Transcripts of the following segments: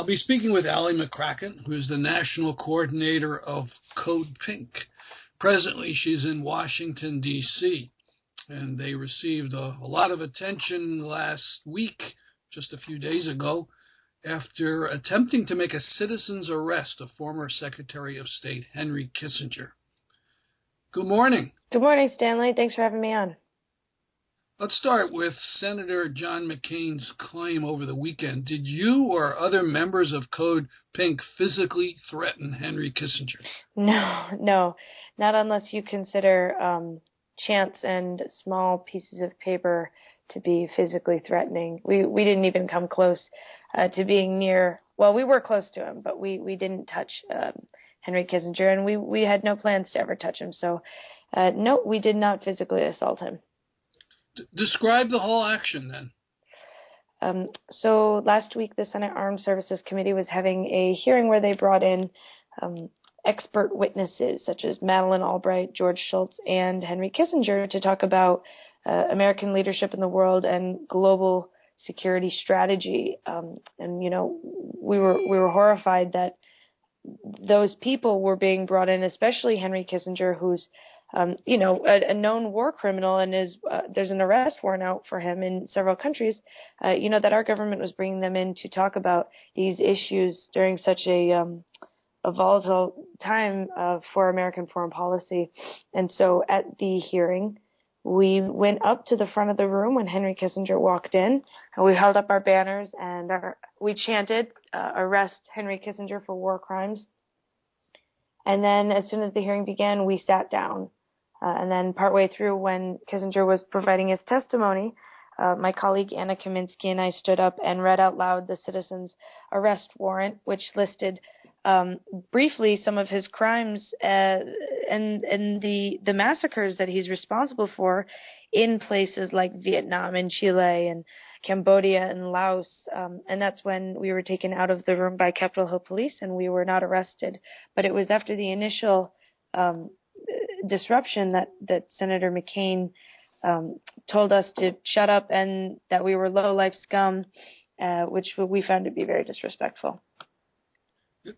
I'll be speaking with Allie McCracken, who is the National Coordinator of Code Pink. Presently, she's in Washington, D.C., and they received a lot of attention last week, just a few days ago, after attempting to make a citizen's arrest of former Secretary of State Henry Kissinger. Good morning. Good morning, Stanley. Thanks for having me on. Let's start with Senator John McCain's claim over the weekend. Did you or other members of Code Pink physically threaten Henry Kissinger? No, not unless you consider chants and small pieces of paper to be physically threatening. We didn't even come close to being near. Well, we were close to him, but we didn't touch Henry Kissinger, and we had no plans to ever touch him. So, no, we did not physically assault him. Describe the whole action, then. So last week, the Senate Armed Services Committee was having a hearing where they brought in expert witnesses such as Madeleine Albright, George Shultz, and Henry Kissinger to talk about American leadership in the world and global security strategy. And we were horrified that those people were being brought in, especially Henry Kissinger, who's a known war criminal, and there's an arrest warrant out for him in several countries, that our government was bringing them in to talk about these issues during such a volatile time for American foreign policy. And so at the hearing, we went up to the front of the room when Henry Kissinger walked in, and we held up our banners, and we chanted, "Arrest Henry Kissinger for war crimes." And then as soon as the hearing began, we sat down. And then partway through, when Kissinger was providing his testimony, my colleague Anna Kaminsky and I stood up and read out loud the citizen's arrest warrant, which listed briefly some of his crimes and the massacres that he's responsible for in places like Vietnam and Chile and Cambodia and Laos. And that's when we were taken out of the room by Capitol Hill Police, and we were not arrested. But it was after the initial disruption that Senator McCain told us to shut up and that we were low-life scum, which we found to be very disrespectful.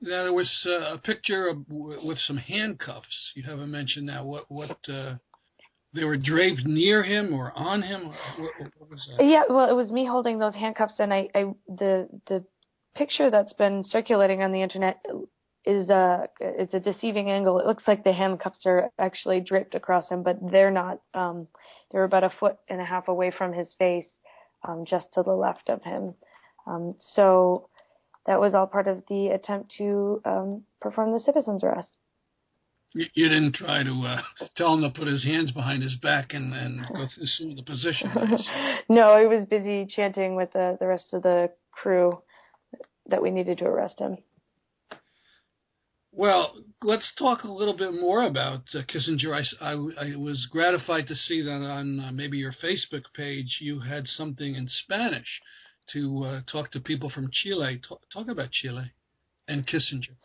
Now, there was a picture with some handcuffs. You haven't mentioned that. What they were draped near him or on him? What was that? Yeah, well, it was me holding those handcuffs, and the picture that's been circulating on the internet is a deceiving angle. It looks like the handcuffs are actually draped across him, but they're not. They're about 1.5 feet away from his face, just to the left of him. So that was all part of the attempt to perform the citizen's arrest. You didn't try to tell him to put his hands behind his back and go through some of the positions. No, I was busy chanting with the rest of the crew that we needed to arrest him. Well, let's talk a little bit more about Kissinger. I was gratified to see that on maybe your Facebook page you had something in Spanish to talk to people from Chile. Talk about Chile and Kissinger.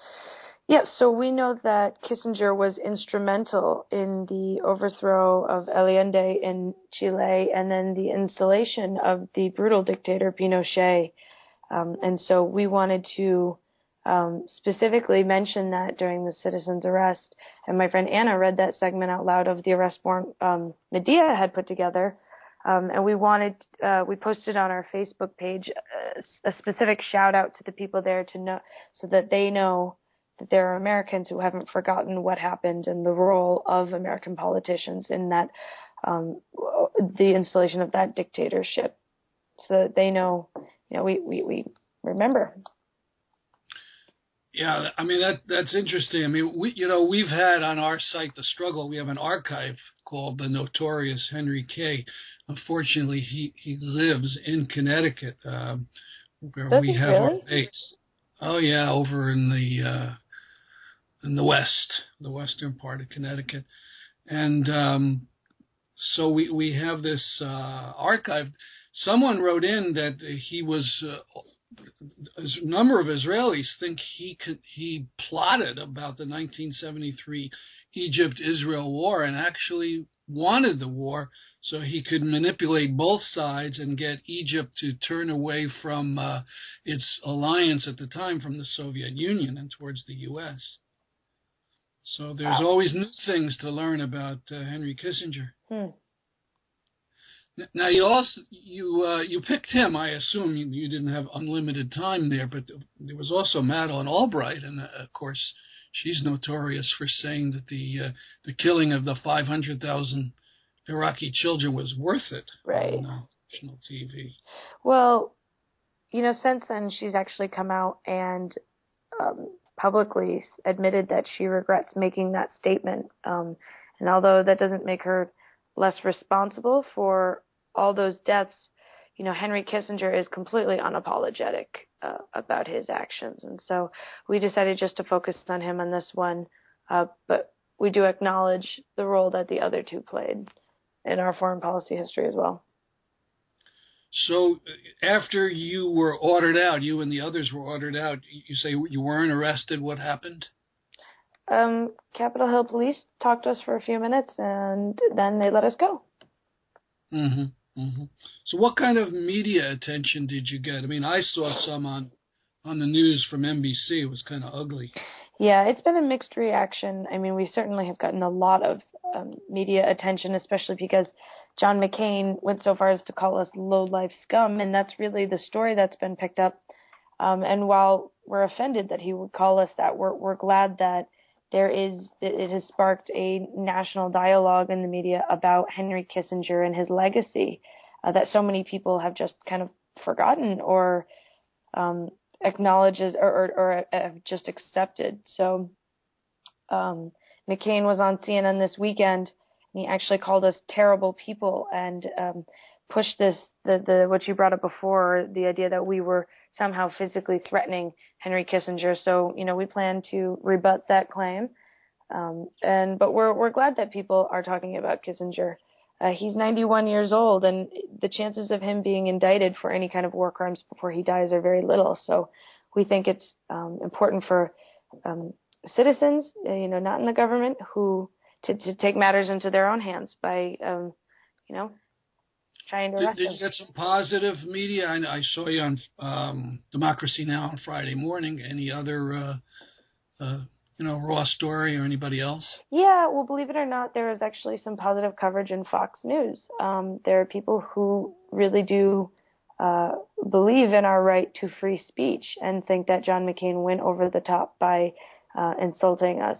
Yeah, so we know that Kissinger was instrumental in the overthrow of Allende in Chile and then the installation of the brutal dictator Pinochet. And so we wanted to specifically mention that during the citizen's arrest. And my friend Anna read that segment out loud of the arrest warrant Medea had put together. And we posted on our Facebook page a specific shout out to the people there to know, so that they know that there are Americans who haven't forgotten what happened and the role of American politicians in that, the installation of that dictatorship, so that they know, we remember. Yeah, I mean that's interesting. I mean, we've had on our site The Struggle. We have an archive called The Notorious Henry K. Unfortunately, he lives in Connecticut, where we have our base. Oh yeah, over in the west, the western part of Connecticut, and so we have this archive. Someone wrote in that he was a number of Israelis think he plotted about the 1973 Egypt-Israel war and actually wanted the war so he could manipulate both sides and get Egypt to turn away from its alliance at the time from the Soviet Union and towards the U.S. So there's always new things to learn about Henry Kissinger. Now you picked him. I assume you didn't have unlimited time there, but there was also Madeleine Albright, and of course she's notorious for saying that the killing of the 500,000 Iraqi children was worth it. Right. On national TV. Well, since then she's actually come out and publicly admitted that she regrets making that statement. And although that doesn't make her less responsible for all those deaths, Henry Kissinger is completely unapologetic about his actions. And so we decided just to focus on him on this one. But we do acknowledge the role that the other two played in our foreign policy history as well. So after you were ordered out, you and the others were ordered out, you say you weren't arrested. What happened? Capitol Hill Police talked to us for a few minutes, and then they let us go. So what kind of media attention did you get? I mean, I saw some on the news from NBC. It was kind of ugly. Yeah, it's been a mixed reaction. I mean, we certainly have gotten a lot of media attention, especially because John McCain went so far as to call us low-life scum, and that's really the story that's been picked up. And while we're offended that he would call us that, we're glad that it has sparked a national dialogue in the media about Henry Kissinger and his legacy that so many people have just kind of forgotten or acknowledges or have just accepted. So McCain was on CNN this weekend, and he actually called us terrible people and pushed the what you brought up before, the idea that we were somehow physically threatening Henry Kissinger. So, we plan to rebut that claim. But we're glad that people are talking about Kissinger. He's 91 years old, and the chances of him being indicted for any kind of war crimes before he dies are very little. So we think it's important for citizens, not in the government, to take matters into their own hands by, trying to arrest him. Did you get some positive media? I saw you on Democracy Now! On Friday morning. Any other, Raw Story or anybody else? Yeah, well, believe it or not, there is actually some positive coverage in Fox News. There are people who really do believe in our right to free speech and think that John McCain went over the top by insulting us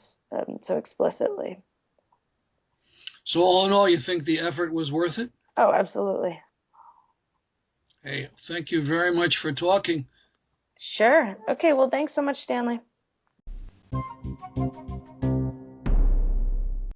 so explicitly. So all in all, you think the effort was worth it? Oh, absolutely. Hey, thank you very much for talking. Sure. Okay, well, thanks so much, Stanley.